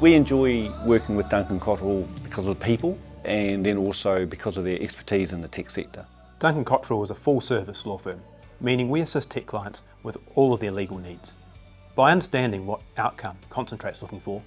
We enjoy working with Duncan Cotterill because of the people and then also because of their expertise in the tech sector. Duncan Cotterill is a full-service law firm, meaning we assist tech clients with all of their legal needs. By understanding what outcome Concentrate's looking for,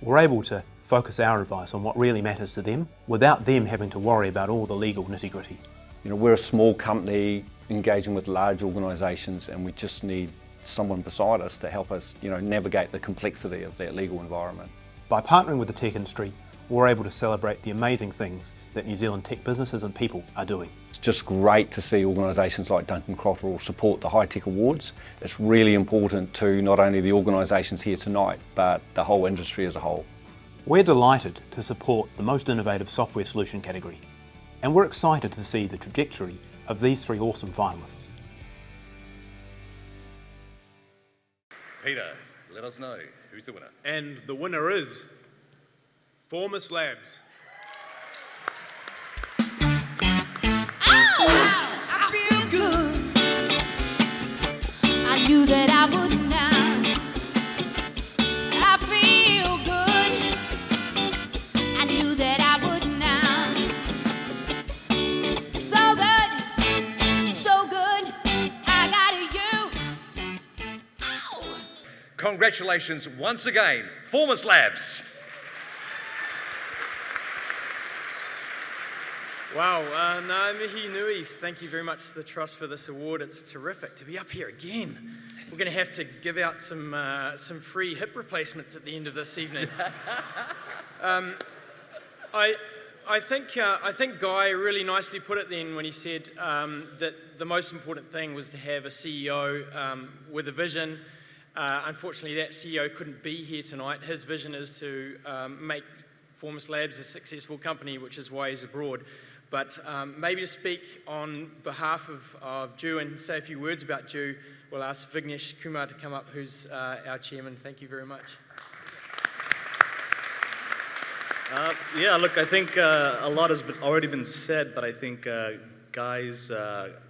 we're able to focus our advice on what really matters to them without them having to worry about all the legal nitty-gritty. We're a small company engaging with large organisations, and we just need someone beside us to help us navigate the complexity of that legal environment. By partnering with the tech industry, we're able to celebrate the amazing things that New Zealand tech businesses and people are doing. It's just great to see organisations like Duncan Cotterill support the High Tech Awards. It's really important to not only the organisations here tonight, but the whole industry as a whole. We're delighted to support the most innovative software solution category, and we're excited to see the trajectory of these three awesome finalists. Peter, let us know who's the winner. And the winner is Formus Labs. I feel good. I knew that I would now. I feel good. I knew that I would now. So good. I got you. Ow. Congratulations once again, Formus Labs. Wow, ngā mihi nui, thank you very much to the Trust for this award. It's terrific to be up here again. We're going to have to give out some free hip replacements at the end of this evening. I think Guy really nicely put it then when he said that the most important thing was to have a CEO with a vision. Unfortunately, that CEO couldn't be here tonight. His vision is to make Formus Labs a successful company, which is why he's abroad. But maybe to speak on behalf of Jew and say a few words about Jew, we'll ask Vignesh Kumar to come up, who's our chairman. Thank you very much. Yeah, look, I think a lot has already been said, but I think Guy's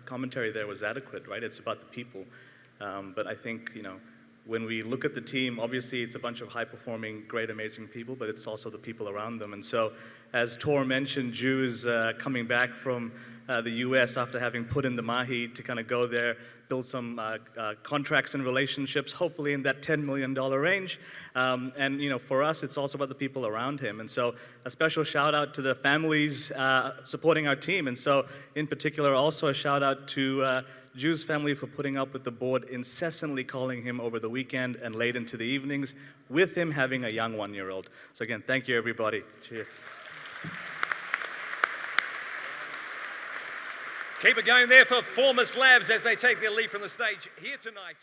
commentary there was adequate, right? It's about the people. But I think, when we look at the team, obviously it's a bunch of high-performing, great, amazing people, but it's also the people around them. And so, as Tor mentioned, Jew is coming back from the US after having put in the mahi to kind of go there, build some contracts and relationships, hopefully in that $10 million range. And for us, it's also about the people around him. And so a special shout out to the families supporting our team. And so in particular, also a shout out to Jew's family for putting up with the board incessantly calling him over the weekend and late into the evenings, with him having a young 1-year-old. So again, thank you everybody. Cheers. Keep it going there for Formus Labs as they take their lead from the stage here tonight.